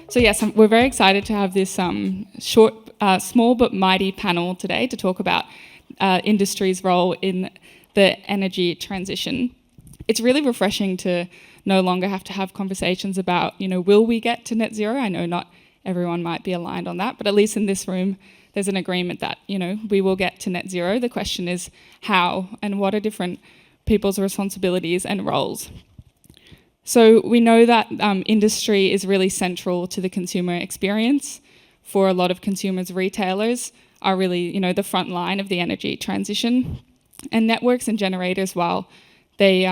So yes, we're very excited to have this small but mighty panel today to talk about industry's role in the energy transition. It's really refreshing to no longer have to have conversations about, will we get to net zero? I know not everyone might be aligned on that, but at least in this room, there's an agreement that, we will get to net zero. The question is how and what are different people's responsibilities and roles. So we know that industry is really central to the consumer experience. For a lot of consumers, retailers are really, the front line of the energy transition. And networks and generators, while they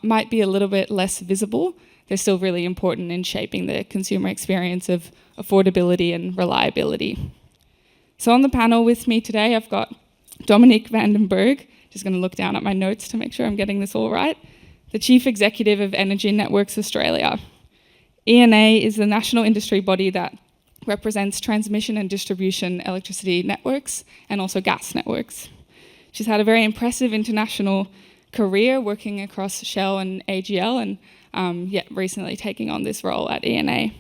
might be a little bit less visible, they're still really important in shaping the consumer experience of affordability and reliability. So on the panel with me today, I've got Dominique Vandenberg, just going to look down at my notes to make sure I'm getting this all right, the Chief Executive of Energy Networks Australia. ENA is the national industry body that represents transmission and distribution electricity networks and also gas networks. She's had a very impressive international career working across Shell and AGL and yet recently taking on this role at ENA.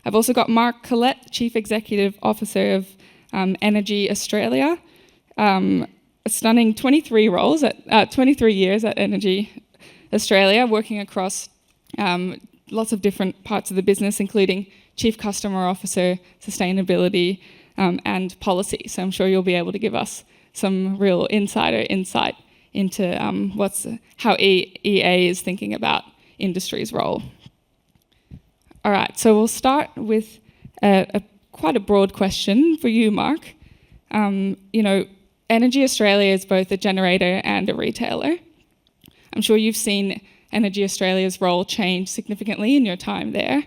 I've also got Mark Collette, Chief Executive Officer of Energy Australia, a stunning 23 years at Energy Australia, working across lots of different parts of the business, including Chief Customer Officer, Sustainability, and Policy. So I'm sure you'll be able to give us some real insider insight into how EA is thinking about industry's role. All right, so we'll start with quite a broad question for you, Mark. Energy Australia is both a generator and a retailer. I'm sure you've seen Energy Australia's role change significantly in your time there.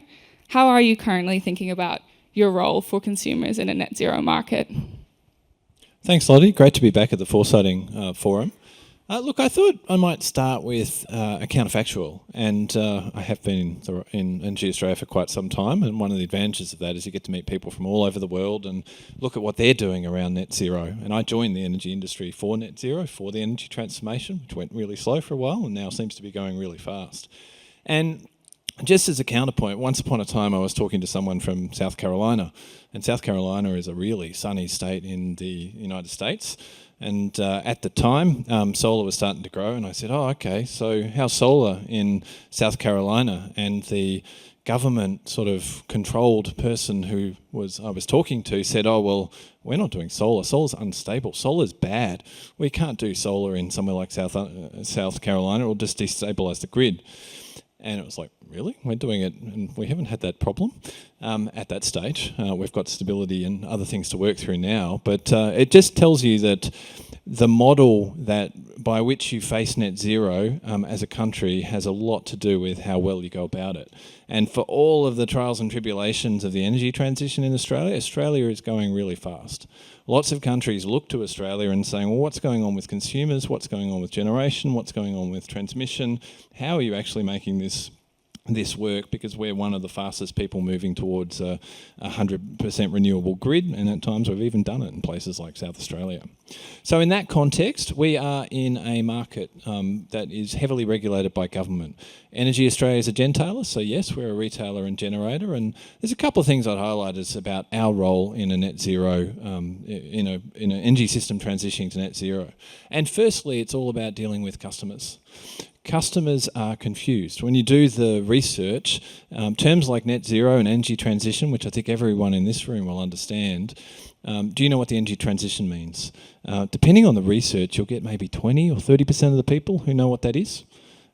How are you currently thinking about your role for consumers in a net zero market? Thanks, Lottie. Great to be back at the Foresighting Forum. Look, I thought I might start with a counterfactual, and I have been in Energy Australia for quite some time, and one of the advantages of that is you get to meet people from all over the world and look at what they're doing around net zero. And I joined the energy industry for net zero, for the energy transformation, which went really slow for a while and now seems to be going really fast. And just as a counterpoint, once upon a time I was talking to someone from South Carolina, and South Carolina is a really sunny state in the United States. And at the time, solar was starting to grow, and I said, "Oh, okay. So how's solar in South Carolina?" And the government sort of controlled person I was talking to said, "Oh, well, we're not doing solar. Solar's unstable. Solar's bad. We can't do solar in somewhere like South Carolina. It'll just destabilise the grid." And it was like, really? We're doing it, and we haven't had that problem at that stage. We've got stability and other things to work through now. But it just tells you that the model by which you face net zero as a country has a lot to do with how well you go about it. And for all of the trials and tribulations of the energy transition in Australia, Australia is going really fast. Lots of countries look to Australia and saying, well, what's going on with consumers? What's going on with generation? What's going on with transmission? How are you actually making this work? Because we're one of the fastest people moving towards a 100% renewable grid, and at times we've even done it in places like South Australia. So in that context, we are in a market that is heavily regulated by government. Energy Australia is a gentailer, so yes, we're a retailer and generator, and there's a couple of things I'd highlight as about our role in a net zero, in an energy system transitioning to net zero. And firstly, it's all about dealing with customers. Customers are confused. When you do the research, terms like net zero and energy transition, which I think everyone in this room will understand, do you know what the energy transition means? Depending on the research, you'll get maybe 20 or 30% of the people who know what that is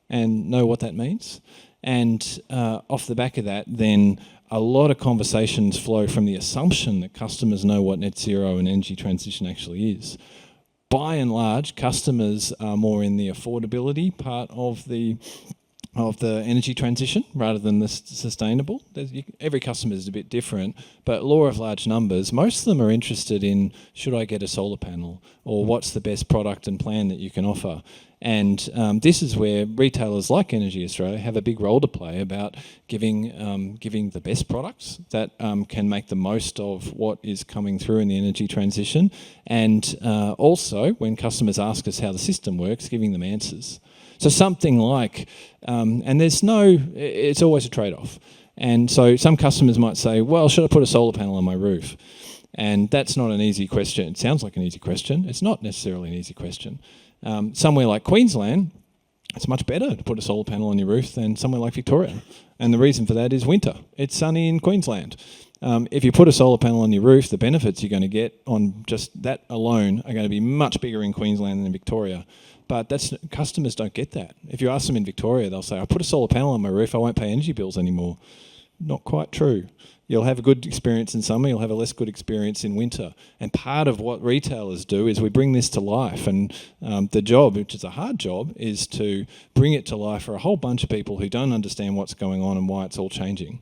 and know what that means. And off the back of that, then a lot of conversations flow from the assumption that customers know what net zero and energy transition actually is. By and large, customers are more in the affordability part of the energy transition rather than the sustainable. Every customer is a bit different, but law of large numbers, most of them are interested in, should I get a solar panel, or what's the best product and plan that you can offer? And this is where retailers like Energy Australia have a big role to play about giving the best products that can make the most of what is coming through in the energy transition, and also when customers ask us how the system works, giving them answers. So something like, and it's always a trade-off. And so some customers might say, well, should I put a solar panel on my roof? And that's not an easy question. It sounds like an easy question. It's not necessarily an easy question. Somewhere like Queensland, it's much better to put a solar panel on your roof than somewhere like Victoria. And the reason for that is winter. It's sunny in Queensland. If you put a solar panel on your roof, the benefits you're going to get on just that alone are going to be much bigger in Queensland than in Victoria. But customers don't get that. If you ask them in Victoria, they'll say, I put a solar panel on my roof, I won't pay energy bills anymore. Not quite true. You'll have a good experience in summer, you'll have a less good experience in winter. And part of what retailers do is we bring this to life. And the job, which is a hard job, is to bring it to life for a whole bunch of people who don't understand what's going on and why it's all changing.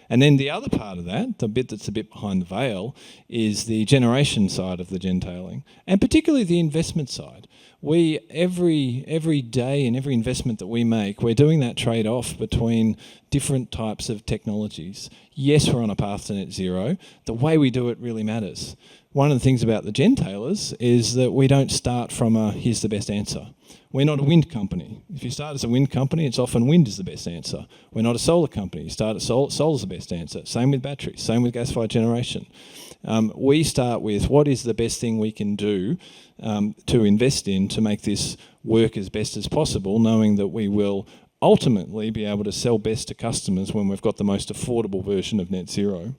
And then the other part of that, the bit that's a bit behind the veil, is the generation side of the gentailing, and particularly the investment side. We, every day and every investment that we make, we're doing that trade-off between different types of technologies. Yes, we're on a path to net zero. The way we do it really matters. One of the things about the gentailers is that we don't start from a, here's the best answer. We're not a wind company. If you start as a wind company, it's often wind is the best answer. We're not a solar company. You start at solar's the best answer. Same with batteries, same with gas-fired generation. We start with what is the best thing we can do to invest in to make this work as best as possible, knowing that we will ultimately be able to sell best to customers when we've got the most affordable version of net zero.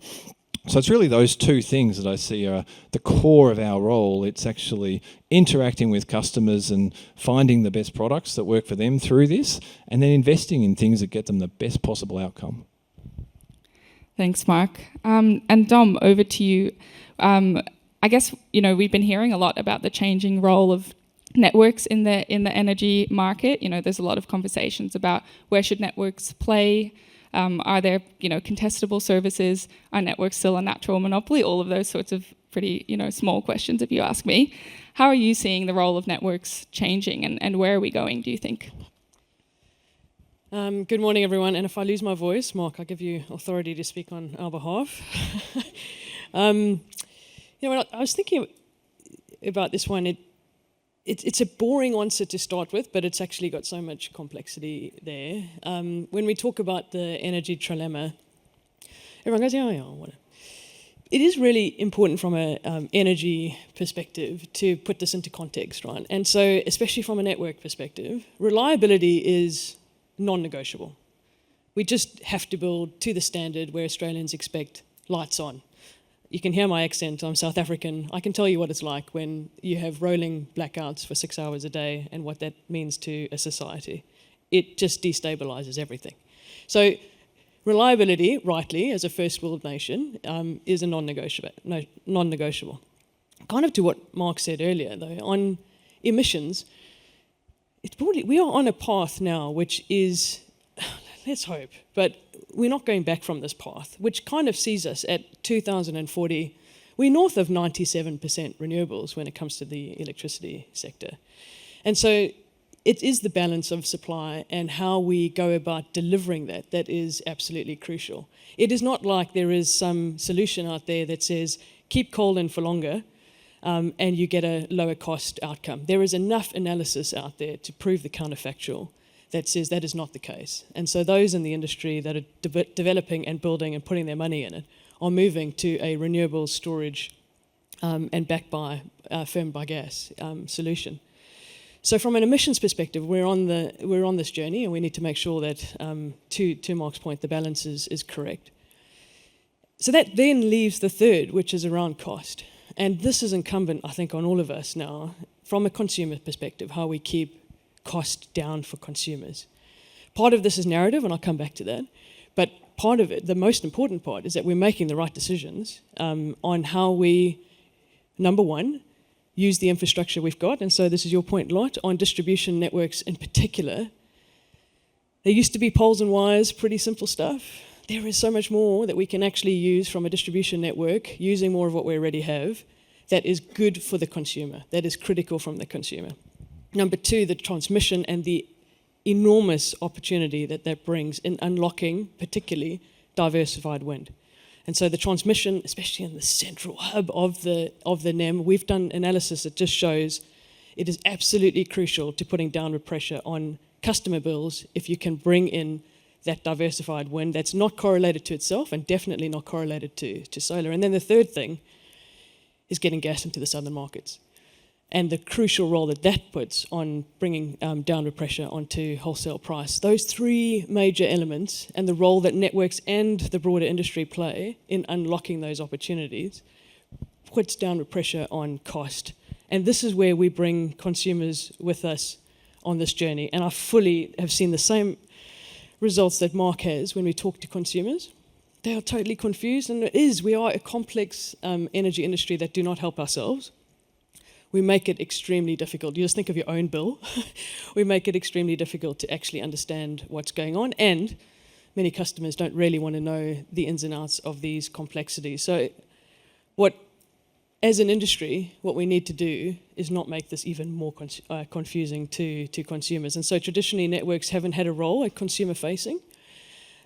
So it's really those two things that I see are the core of our role. It's actually interacting with customers and finding the best products that work for them through this, and then investing in things that get them the best possible outcome. Thanks, Mark. And Dom, over to you. I guess, we've been hearing a lot about the changing role of networks in the energy market. There's a lot of conversations about where should networks play. Are there, contestable services? Are networks still a natural monopoly? All of those sorts of pretty, small questions, if you ask me. How are you seeing the role of networks changing, and where are we going, do you think? Good morning, everyone. And if I lose my voice, Mark, I give you authority to speak on our behalf. When I was thinking about this one, it's a boring answer to start with, but it's actually got so much complexity there. When we talk about the energy trilemma, everyone goes, yeah, whatever. It is really important from an energy perspective to put this into context, right? And so, especially from a network perspective, reliability is non-negotiable. We just have to build to the standard where Australians expect lights on. You can hear my accent, I'm South African. I can tell you what it's like when you have rolling blackouts for 6 hours a day and what that means to a society. It just destabilizes everything. So reliability, rightly, as a first world nation, is a non-negotiable. Kind of to what Mark said earlier, though, on emissions, we are on a path now which is, let's hope, but we're not going back from this path, which kind of sees us at 2040. We're north of 97% renewables when it comes to the electricity sector. And so it is the balance of supply and how we go about delivering that is absolutely crucial. It is not like there is some solution out there that says, keep coal in for longer, and you get a lower cost outcome. There is enough analysis out there to prove the counterfactual that says that is not the case. And so those in the industry that are developing and building and putting their money in it are moving to a renewable storage and backed by firmed by gas solution. So from an emissions perspective, we're on this journey, and we need to make sure that, to Mark's point, the balance is correct. So that then leaves the third, which is around cost. And this is incumbent, I think, on all of us now, from a consumer perspective, how we keep cost down for consumers. Part of this is narrative, and I'll come back to that. But part of it, the most important part, is that we're making the right decisions on how we, number one, use the infrastructure we've got. And so this is your point, Lot, on distribution networks in particular. There used to be poles and wires, pretty simple stuff. There is so much more that we can actually use from a distribution network, using more of what we already have, that is good for the consumer, that is critical from the consumer. Number two, the transmission and the enormous opportunity that brings in unlocking, particularly, diversified wind. And so the transmission, especially in the central hub of the NEM, we've done analysis that just shows it is absolutely crucial to putting downward pressure on customer bills if you can bring in that diversified wind that's not correlated to itself and definitely not correlated to solar. And then the third thing is getting gas into the southern markets and the crucial role that that puts on bringing downward pressure onto wholesale price. Those three major elements and the role that networks and the broader industry play in unlocking those opportunities puts downward pressure on cost. And this is where we bring consumers with us on this journey. And I fully have seen the same results that Mark has when we talk to consumers. They are totally confused, and we are a complex energy industry that do not help ourselves. We make it extremely difficult. You just think of your own bill. We make it extremely difficult to actually understand what's going on, and many customers don't really want to know the ins and outs of these complexities. So as an industry, what we need to do is not make this even more confusing to consumers. And so traditionally, networks haven't had a role at consumer-facing.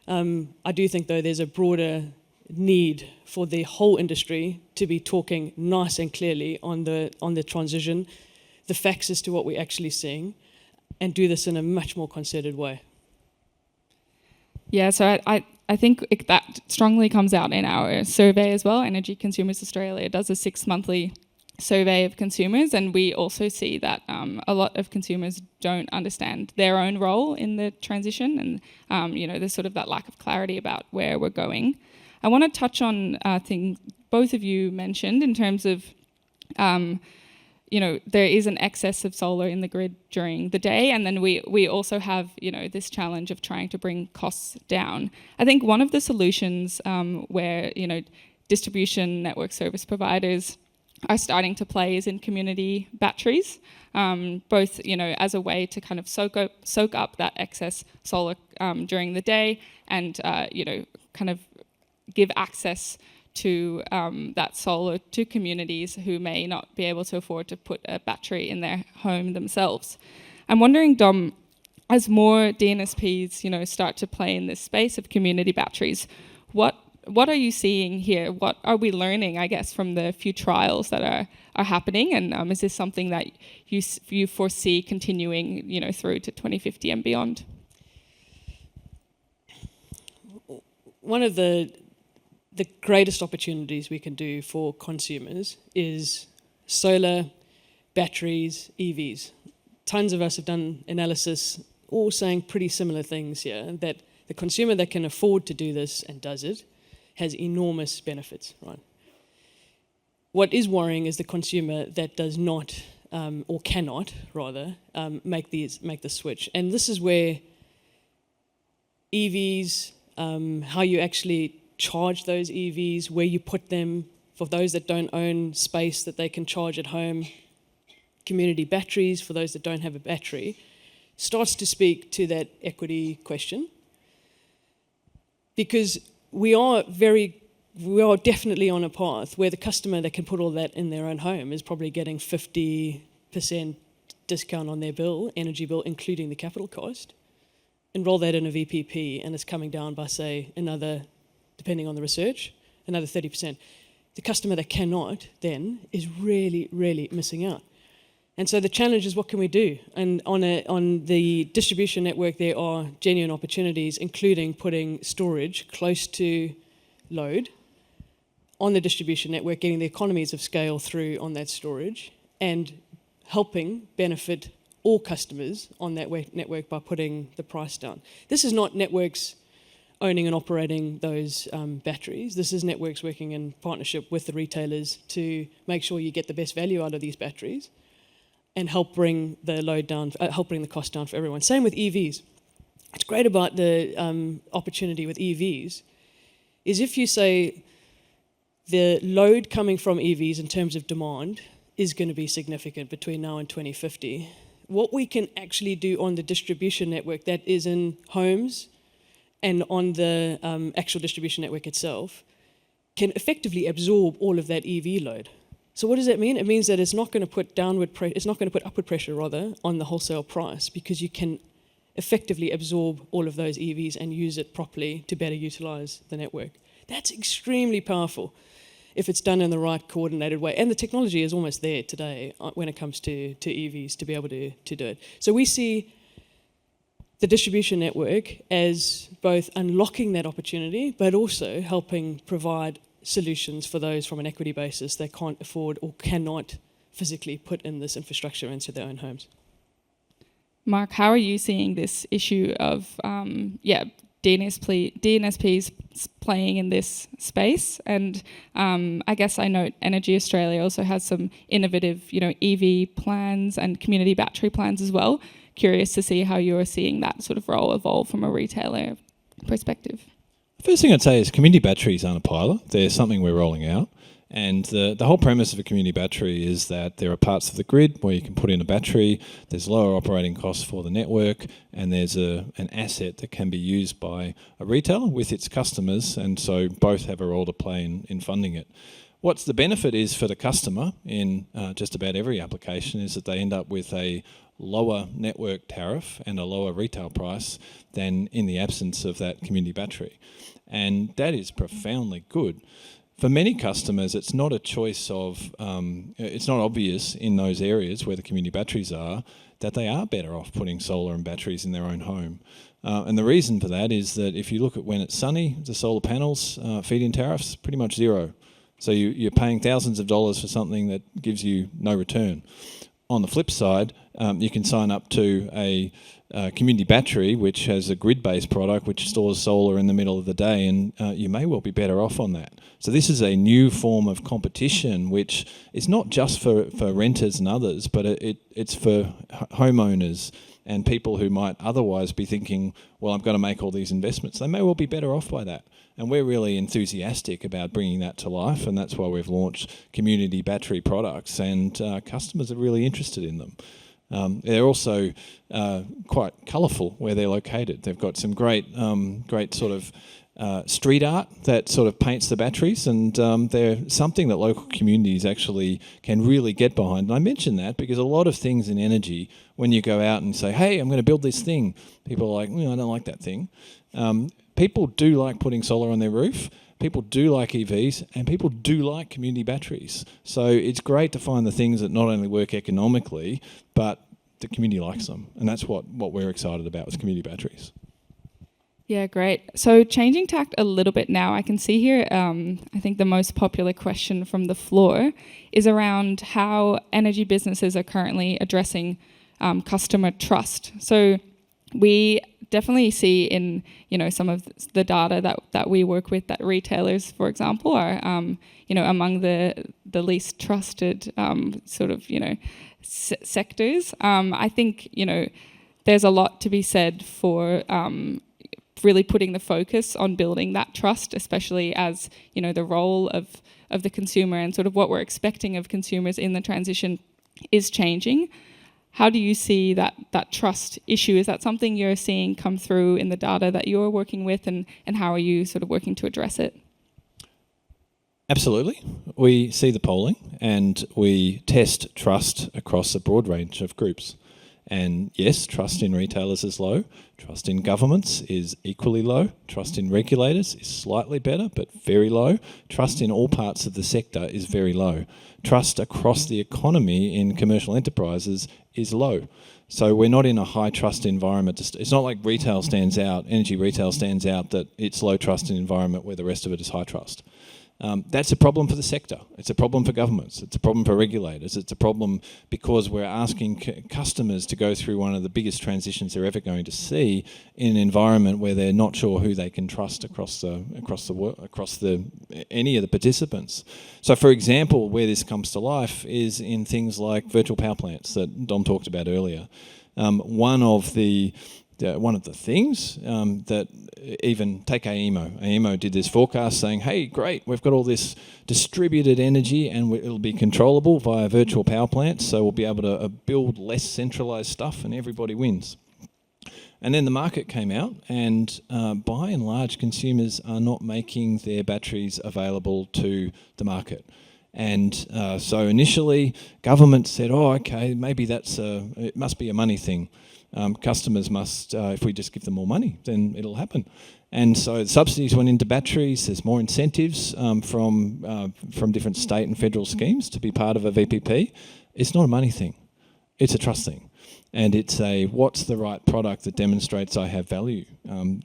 I do think, though, there's a broader need for the whole industry to be talking nice and clearly on the transition, the facts as to what we're actually seeing, and do this in a much more concerted way. Yeah, so I think that strongly comes out in our survey as well. Energy Consumers Australia does a 6-monthly survey of consumers, and we also see that a lot of consumers don't understand their own role in the transition, and there's sort of that lack of clarity about where we're going. I want to touch on things both of you mentioned in terms of, there is an excess of solar in the grid during the day, and then we also have, this challenge of trying to bring costs down. I think one of the solutions where, distribution network service providers are starting to play is in community batteries, both, as a way to kind of soak up that excess solar during the day and, kind of give access to that solar to communities who may not be able to afford to put a battery in their home themselves. I'm wondering, Dom, as more DNSPs, start to play in this space of community batteries, what are you seeing here? What are we learning, I guess, from the few trials that are happening? And is this something that you foresee continuing, through to 2050 and beyond? One of the greatest opportunities we can do for consumers is solar, batteries, EVs. Tons of us have done analysis, all saying pretty similar things here, that the consumer that can afford to do this and does it has enormous benefits, right? What is worrying is the consumer that does not, or cannot, rather, make the switch. And this is where EVs, how you actually charge those EVs, where you put them, for those that don't own space that they can charge at home, community batteries for those that don't have a battery, starts to speak to that equity question. Because we are definitely on a path where the customer that can put all that in their own home is probably getting 50% discount on their bill, energy bill, including the capital cost. Enroll that in a VPP and it's coming down by, say, another, depending on the research, another 30%. The customer that cannot then is really, really missing out. And so the challenge is, what can we do? And on the distribution network, there are genuine opportunities, including putting storage close to load on the distribution network, getting the economies of scale through on that storage, and helping benefit all customers on that network by putting the price down. This is not networks owning and operating those batteries. This is networks working in partnership with the retailers to make sure you get the best value out of these batteries and help bring the load down, help bring the cost down for everyone. Same with EVs. What's great about the opportunity with EVs is if you say the load coming from EVs in terms of demand is going to be significant between now and 2050, what we can actually do on the distribution network that is in homes and on the actual distribution network itself can effectively absorb all of that EV load. So what does that mean? It means that it's not going to put upward pressure rather on the wholesale price, because you can effectively absorb all of those EVs and use it properly to better utilize the network. That's extremely powerful if it's done in the right coordinated way. And the technology is almost there today when it comes to EVs to be able to do it. So we see the distribution network as both unlocking that opportunity, but also helping provide solutions for those from an equity basis that can't afford or cannot physically put in this infrastructure into their own homes. Mark, how are you seeing this issue of DNSPs playing in this space? And I guess I know Energy Australia also has some innovative, EV plans and community battery plans as well. Curious to see how you're seeing that sort of role evolve from a retailer perspective. First thing I'd say is community batteries aren't a pilot. They're something we're rolling out. And the whole premise of a community battery is that there are parts of the grid where you can put in a battery, there's lower operating costs for the network, and there's an asset that can be used by a retailer with its customers, and so both have a role to play in funding it. What's the benefit is for the customer in just about every application is that they end up with a lower network tariff and a lower retail price than in the absence of that community battery. And that is profoundly good. For many customers, it's not a choice of, it's not obvious in those areas where the community batteries are that they are better off putting solar and batteries in their own home. And the reason for that is that if you look at when it's sunny, the solar panels feed-in tariffs pretty much zero. So you're paying thousands of dollars for something that gives you no return. On the flip side, you can sign up to a community battery, which has a grid-based product which stores solar in the middle of the day, and you may well be better off on that. So this is a new form of competition, which is not just for renters and others, but it's for homeowners and people who might otherwise be thinking, well, I'm going to make all these investments. They may well be better off by that. And we're really enthusiastic about bringing that to life, and that's why we've launched community battery products, and customers are really interested in them. They're also quite colourful where they're located. They've got some great sort of street art that sort of paints the batteries, and they're something that local communities actually can really get behind. And I mention that because a lot of things in energy, when you go out and say, hey, I'm going to build this thing, people are like, I don't like that thing. People do like putting solar on their roof. People do like EVs, and people do like community batteries. So it's great to find the things that not only work economically, but the community likes them. And that's what we're excited about with community batteries. Yeah, great. So changing tact a little bit now, I can see here, I think the most popular question from the floor is around how energy businesses are currently addressing customer trust. So we definitely see in some of the data that we work with that retailers, for example, are among the least trusted sectors. I think there's a lot to be said for really putting the focus on building that trust, especially as the role of the consumer and sort of what we're expecting of consumers in the transition is changing. How do you see that trust issue? Is that something you're seeing come through in the data that you're working with, and how are you sort of working to address it? Absolutely. We see the polling and we test trust across a broad range of groups. And yes, trust in retailers is low. Trust in governments is equally low. Trust in regulators is slightly better, but very low. Trust in all parts of the sector is very low. Trust across the economy in commercial enterprises is low. So we're not in a high trust environment. It's not like retail stands out, energy retail stands out, that it's low trust in an environment where the rest of it is high trust. That's a problem for the sector. It's a problem for governments. It's a problem for regulators. It's a problem because we're asking customers to go through one of the biggest transitions they're ever going to see in an environment where they're not sure who they can trust across any of the participants. So, for example, where this comes to life is in things like virtual power plants that Dom talked about earlier. One of the things that even take AEMO. AEMO did this forecast saying, hey, great, we've got all this distributed energy and it'll be controllable via virtual power plants, so we'll be able to build less centralised stuff and everybody wins. And then the market came out, and by and large, consumers are not making their batteries available to the market. And so initially, government said, oh, okay, maybe it must be a money thing. Customers must, if we just give them more money, then it'll happen. And so the subsidies went into batteries. There's more incentives from different state and federal schemes to be part of a VPP. It's not a money thing. It's a trust thing. and it's what's the right product that demonstrates I have value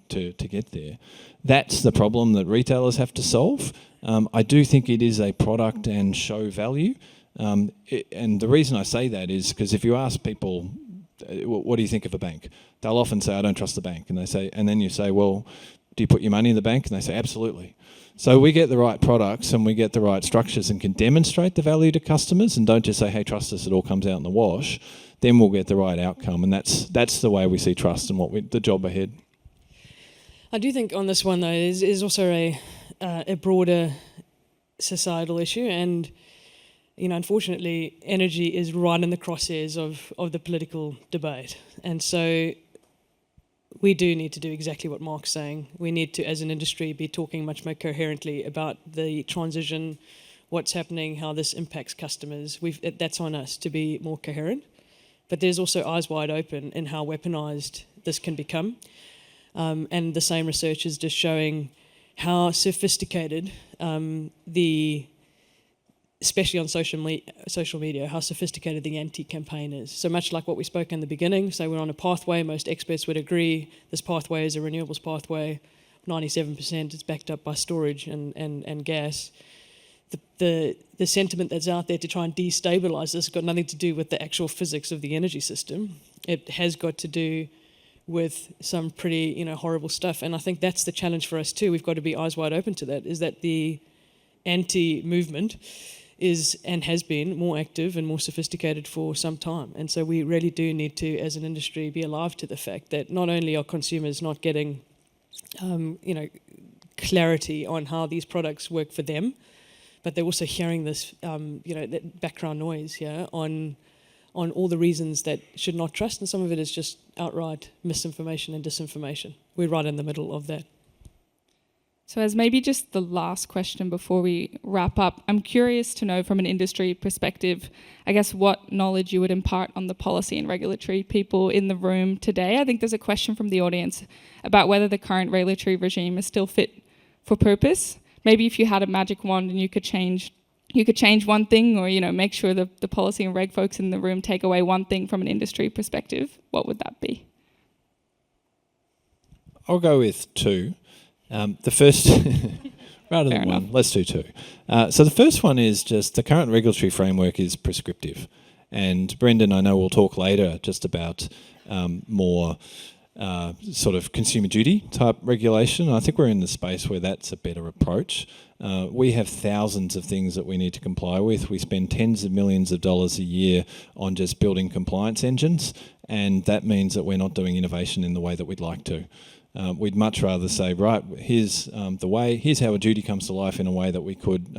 to get there. That's the problem that retailers have to solve. I do think it is a product and show value. And the reason I say that is because if you ask people, what do you think of a bank? They'll often say, I don't trust the bank. And then you say, well, do you put your money in the bank? And they say, absolutely. So we get the right products and we get the right structures and can demonstrate the value to customers and don't just say, hey, trust us, it all comes out in the wash. Then we'll get the right outcome. And that's the way we see trust and the job ahead. I do think on this one, though, is also a broader societal issue. And, unfortunately, energy is right in the crosshairs of the political debate. And so we do need to do exactly what Mark's saying. We need to, as an industry, be talking much more coherently about the transition, what's happening, how this impacts customers. That's on us to be more coherent. But there's also eyes wide open in how weaponized this can become. And the same research is just showing how sophisticated especially on social media, how sophisticated the anti-campaign is. So much like what we spoke in the beginning, so we're on a pathway, most experts would agree, this pathway is a renewables pathway, 97% is backed up by storage and gas. The sentiment that's out there to try and destabilise this has got nothing to do with the actual physics of the energy system. It has got to do with some pretty horrible stuff, and I think that's the challenge for us too. We've got to be eyes wide open to that, is that the anti-movement is and has been more active and more sophisticated for some time. And so we really do need to, as an industry, be alive to the fact that not only are consumers not getting clarity on how these products work for them, but they're also hearing this that background noise here on all the reasons that should not trust, and some of it is just outright misinformation and disinformation. We're right in the middle of that. So as maybe just the last question before we wrap up, I'm curious to know from an industry perspective, I guess, what knowledge you would impart on the policy and regulatory people in the room today. I think there's a question from the audience about whether the current regulatory regime is still fit for purpose. Maybe if you had a magic wand and you could change one thing, or make sure the policy and reg folks in the room take away one thing from an industry perspective, what would that be? I'll go with two. The first, rather than one, let's do two. So the first one is just the current regulatory framework is prescriptive. And Brendan, I know we'll talk later just about more sort of consumer duty type regulation. I think we're in the space where that's a better approach. We have thousands of things that we need to comply with. We spend tens of millions of dollars a year on just building compliance engines, and that means that we're not doing innovation in the way that we'd like to. We'd much rather say, right, here's the way, here's how a duty comes to life in a way that we could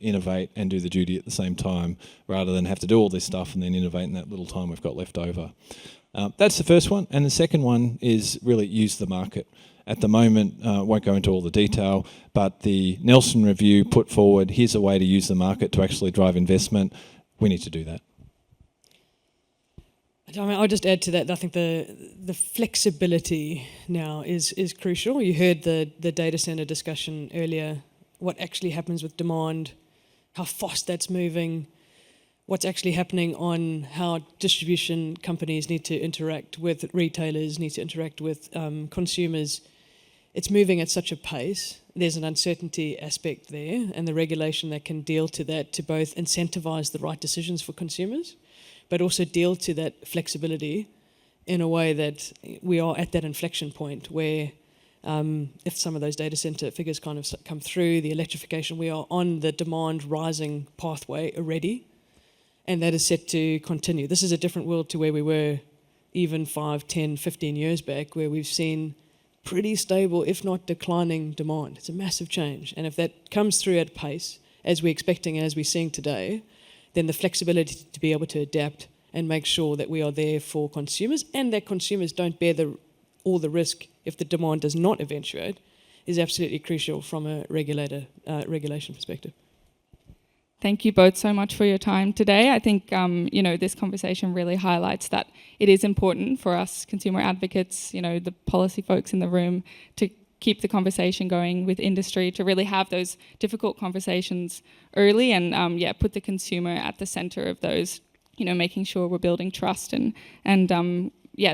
innovate and do the duty at the same time, rather than have to do all this stuff and then innovate in that little time we've got left over. That's the first one. And the second one is really use the market. At the moment, won't go into all the detail, but the Nelson Review put forward, here's a way to use the market to actually drive investment. We need to do that. I'll just add to that. I think the flexibility now is crucial. You heard the data center discussion earlier, what actually happens with demand, how fast that's moving, what's actually happening on how distribution companies need to interact with retailers, need to interact with consumers. It's moving at such a pace. There's an uncertainty aspect there, and the regulation that can deal to that to both incentivize the right decisions for consumers, but also deal to that flexibility in a way that we are at that inflection point where if some of those data center figures kind of come through, the electrification, we are on the demand rising pathway already, and that is set to continue. This is a different world to where we were even 5, 10, 15 years back, where we've seen pretty stable, if not declining demand. It's a massive change. And if that comes through at pace, as we're expecting and as we're seeing today, then the flexibility to be able to adapt and make sure that we are there for consumers and that consumers don't bear all the risk if the demand does not eventuate is absolutely crucial from a regulation perspective. Thank you both so much for your time today. I think this conversation really highlights that it is important for us consumer advocates, the policy folks in the room, to keep the conversation going with industry, to really have those difficult conversations early and put the consumer at the center of those making sure we're building trust and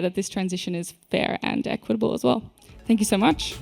that this transition is fair and equitable as well. Thank you so much.